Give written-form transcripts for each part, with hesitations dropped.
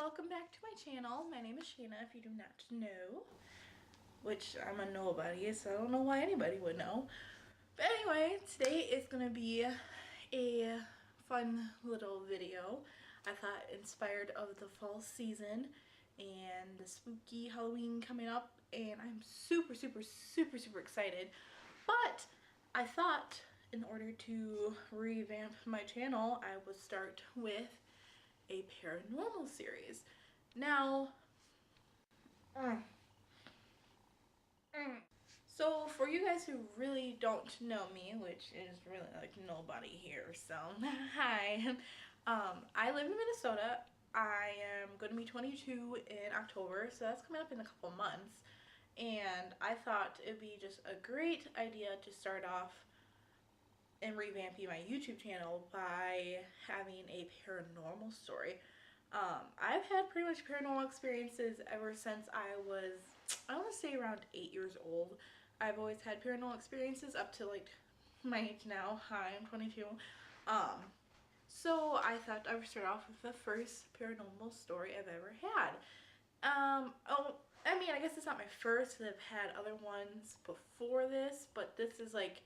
welcome back to my channel. My name is Shayna, if you do not know, which I'm a nobody, so I don't know why anybody would know. But anyway, today is gonna be a fun little video. I thought inspired of the fall season and the spooky Halloween coming up, and I'm super excited. But I thought in order to revamp my channel, I would start with a paranormal series. Now, so for you guys who really don't know me, which is really like nobody here, so hi. I live in Minnesota. I am going to be 22 in October, so that's coming up in a couple months. And I thought it'd be just a great idea to start off and revamping my YouTube channel by having a paranormal story. I've had pretty much paranormal experiences ever since I was, I want to say around 8 years old. I've always had paranormal experiences up to like my age now. Hi, I'm 22. So I thought I would start off with the first paranormal story I've ever had. Oh, I mean, I guess it's not my first. I've had other ones before this, but this is like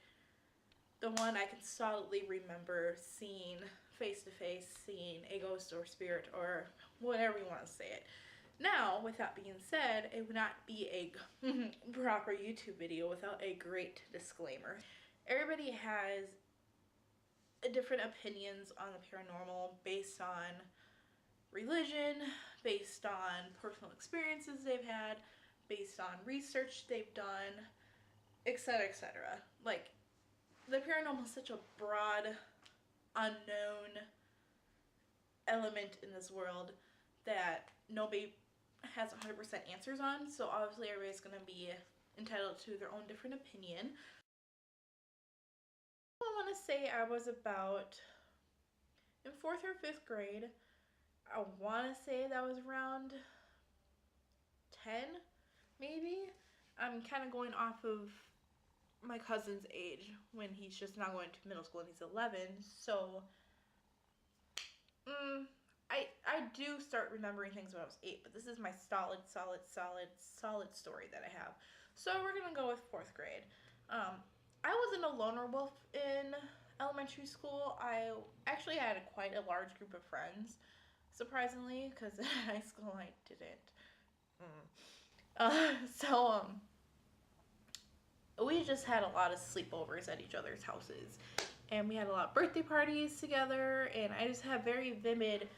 the one I can solidly remember seeing face to face, seeing a ghost or spirit or whatever you want to say it. Now, with that being said, it would not be a proper YouTube video without a great disclaimer. Everybody has different opinions on the paranormal based on religion, based on personal experiences they've had, based on research they've done, etc., etc. Like, the paranormal is such a broad, unknown element in this world that nobody has 100% answers on, so obviously everybody's going to be entitled to their own different opinion. I want to say I was about in 4th or 5th grade. I want to say that was around 10, maybe. I'm kind of going off of my cousin's age when he's just now going to middle school and he's 11, so I do start remembering things when I was 8, but this is my solid story that I have. So we're gonna go with 4th grade. I wasn't a loner wolf in elementary school. I actually had quite a large group of friends, surprisingly, because in high school I didn't. We just had a lot of sleepovers at each other's houses, and we had a lot of birthday parties together, and I just have very vivid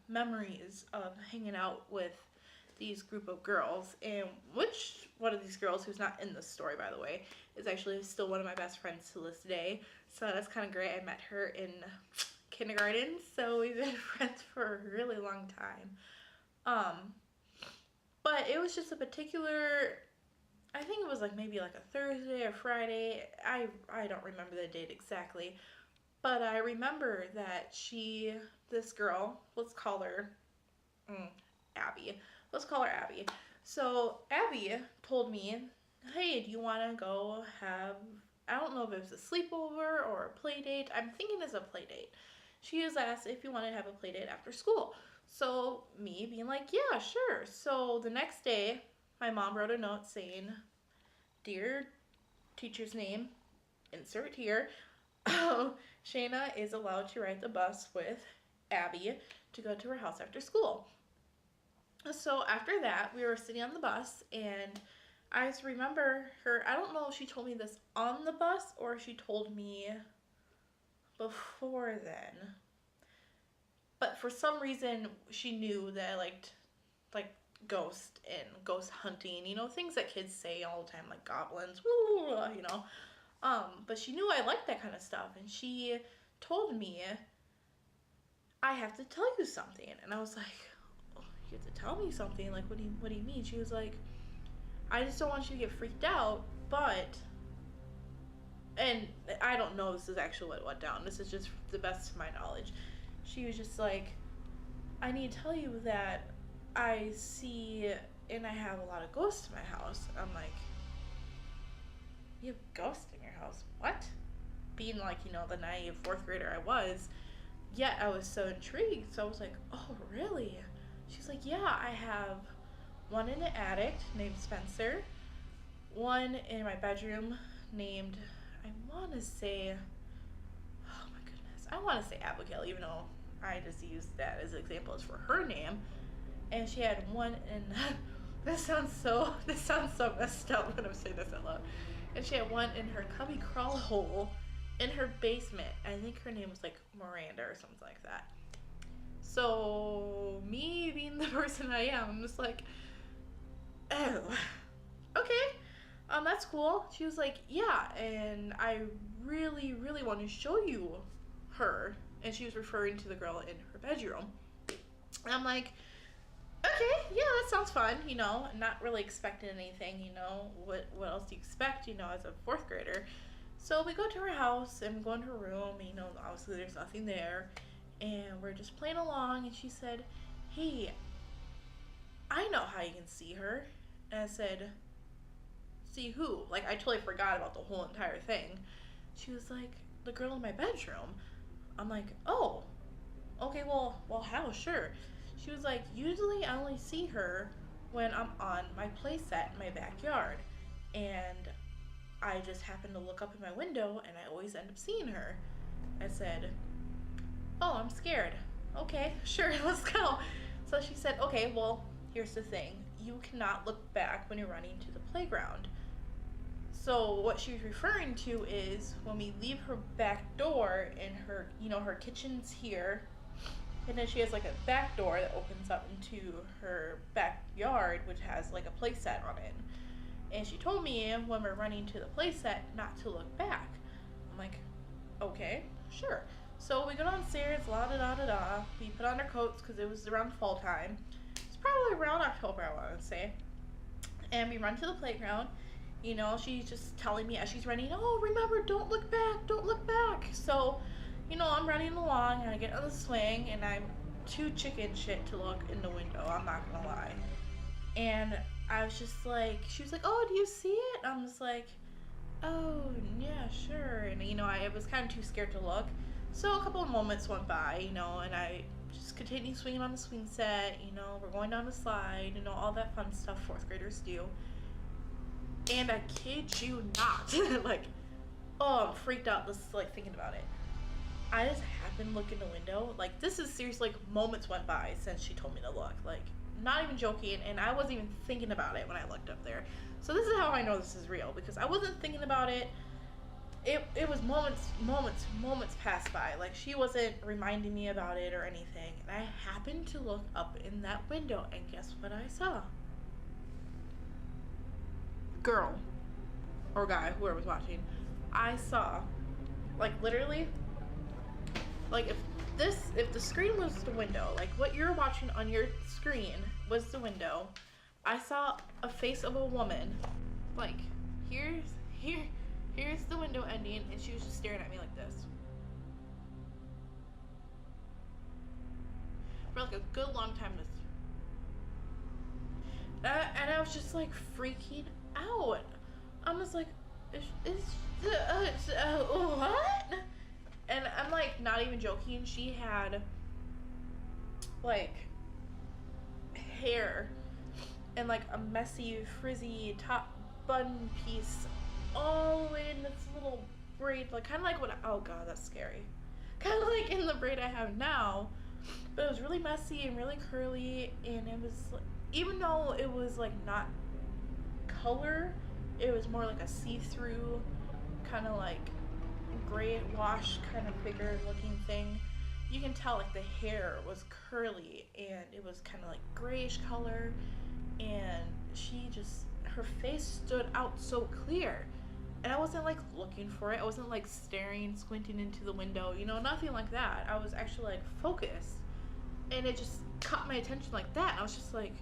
memories of hanging out with these group of girls. And which one of these girls, who's not in this story by the way, is actually still one of my best friends to this day, so that's kind of great. I met her in kindergarten, so we've been friends for a really long time. But it was just a particular, I think it was like maybe like a Thursday or Friday. I don't remember the date exactly, but I remember that this girl, let's call her Abby. Let's call her Abby. So Abby told me, hey, do you want to go have, I don't know if it was a sleepover or a play date. I'm thinking it's a play date. She was asked if you wanted to have a play date after school. So me being like, yeah, sure. So the next day, my mom wrote a note saying, dear teacher's name, insert here, Shayna is allowed to ride the bus with Abby to go to her house after school. So after that, we were sitting on the bus, and I just remember her, I don't know if she told me this on the bus or if she told me before then, but for some reason she knew that I liked like ghost and ghost hunting, you know, things that kids say all the time, like goblins, woo, you know. But she knew I liked that kind of stuff, and she told me, I have to tell you something. And I was like, oh, you have to tell me something? Like, what do you mean? She was like, I just don't want you to get freaked out, but, and I don't know this is actually what went down, this is just the best of my knowledge. She was just like, I need to tell you that I see and I have a lot of ghosts in my house. I'm like, you have ghosts in your house? What? Being like, you know, the naive 4th grader I was, yet I was so intrigued. So I was like, oh, really? She's like, yeah, I have one in the attic named Spencer, one in my bedroom named, I want to say, oh my goodness, I want to say Abigail, even though I just used that as an example as for her name. And she had one in, this sounds so messed up when I'm saying this out loud. And she had one in her cubby crawl hole in her basement. I think her name was like Miranda or something like that. So me being the person I am, I'm just like, oh, okay, that's cool. She was like, yeah, and I really, really want to show you her. And she was referring to the girl in her bedroom. And I'm like, okay, yeah, that sounds fun, not really expecting anything, what else do you expect, as a fourth grader. So we go to her house and we go into her room, obviously there's nothing there, and we're just playing along, and she said, hey, I know how you can see her. And I said, see who? Like, I totally forgot about the whole entire thing. She was like, the girl in my bedroom. I'm like, oh, okay, well, how? Sure. She was like, usually I only see her when I'm on my play set in my backyard. And I just happen to look up in my window and I always end up seeing her. I said, oh, I'm scared. Okay, sure, let's go. So she said, okay, well, here's the thing. You cannot look back when you're running to the playground. So what she was referring to is when we leave her back door and her, her kitchen's here, and then she has like a back door that opens up into her backyard, which has like a play set on it. And she told me when we're running to the play set not to look back. I'm like, okay, sure. So we go downstairs, la da da da da. We put on our coats because it was around fall time. It's probably around October, I want to say. And we run to the playground. She's just telling me as she's running, oh, remember, don't look back, don't look back. So, I'm running along and I get on the swing and I'm too chicken shit to look in the window, I'm not gonna lie. And I was just like, she was like, oh, do you see it? I'm just like, oh, yeah, sure. And, I was kind of too scared to look. So a couple of moments went by, and I just continued swinging on the swing set, we're going down the slide, all that fun stuff fourth graders do. And I kid you not, like, oh, I'm freaked out just, like, thinking about it. I just happened to look in the window. Like, this is seriously, like, moments went by since she told me to look. Like, not even joking, and I wasn't even thinking about it when I looked up there. So this is how I know this is real, because I wasn't thinking about it. It was moments passed by. Like, she wasn't reminding me about it or anything. And I happened to look up in that window, and guess what I saw? Girl. Or guy, whoever was watching. I saw, like, literally, like, if the screen was the window, like what you're watching on your screen was the window, I saw a face of a woman, like, here's the window ending, and she was just staring at me like this for like a good long time. And I was just like freaking out. I was like, what? And I'm like not even joking. She had like hair and like a messy frizzy top bun piece all the way in this little braid, like kind of like oh god, that's scary, kind of like in the braid I have now, but it was really messy and really curly, and it was like, even though it was like not color, it was more like a see-through kind of like gray wash kind of figure looking thing. You can tell like the hair was curly and it was kind of like grayish color, and her face stood out so clear, and I wasn't like looking for it. I wasn't like staring, squinting into the window, nothing like that. I was actually like focused, and it just caught my attention like that, and I was just like,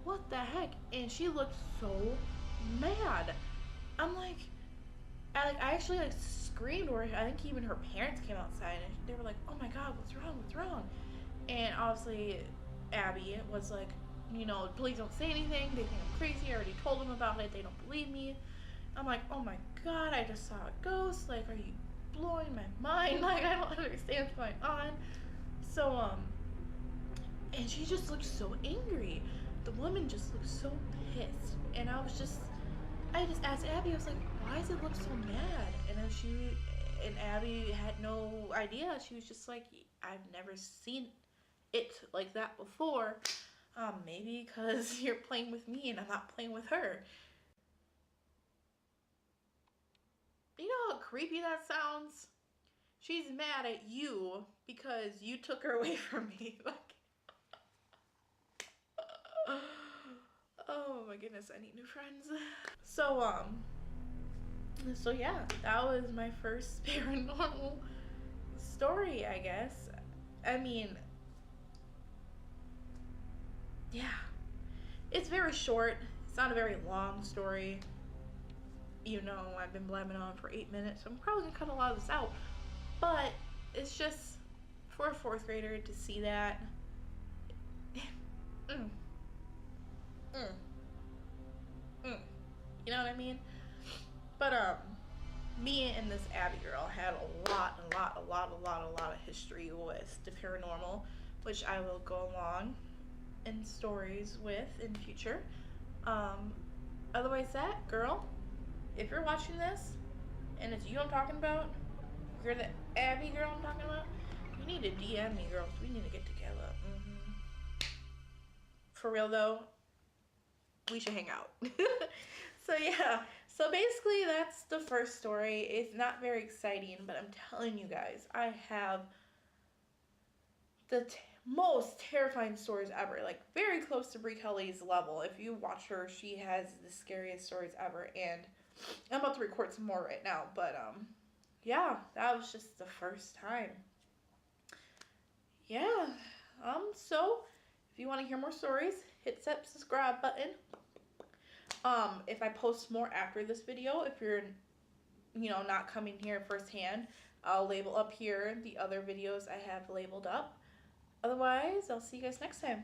what the heck? And she looked so mad. I'm like, I actually like screamed, or I think even her parents came outside and they were like, oh my god, what's wrong? And obviously Abby was like, please don't say anything, they think I'm crazy, I already told them about it, they don't believe me. I'm like, oh my god, I just saw a ghost, like, are you blowing my mind? Like, I don't understand what's going on. So and she just looked so angry. The woman just looked so pissed, and I just asked Abby. I was like, "Why does it look so mad?" And Abby had no idea. She was just like, "I've never seen it like that before. Maybe because you're playing with me and I'm not playing with her." You know how creepy that sounds? She's mad at you because you took her away from me. Like, oh my goodness, I need new friends. So, so yeah, that was my first paranormal story, I guess. I mean, yeah, it's very short. It's not a very long story. You know, I've been blabbing on for 8 minutes, so I'm probably gonna cut a lot of this out. But it's just for a fourth grader to see that. mm, mm, mm. You know what I mean? But me and this Abby girl had a lot of history with the paranormal, which I will go along in stories with in future. Um, otherwise, that girl, if you're watching this and it's you I'm talking about, you're the Abby girl I'm talking about, you need to DM me, girl. We need to get together. For real though, we should hang out. So yeah, so basically that's the first story. It's not very exciting, but I'm telling you guys, I have the most terrifying stories ever. Like very close to Brie Kelly's level. If you watch her, she has the scariest stories ever. And I'm about to record some more right now, but yeah, that was just the first time. Yeah. So if you want to hear more stories, hit that subscribe button. If I post more after this video, if you're not coming here firsthand, I'll label up here the other videos I have labeled up. Otherwise, I'll see you guys next time.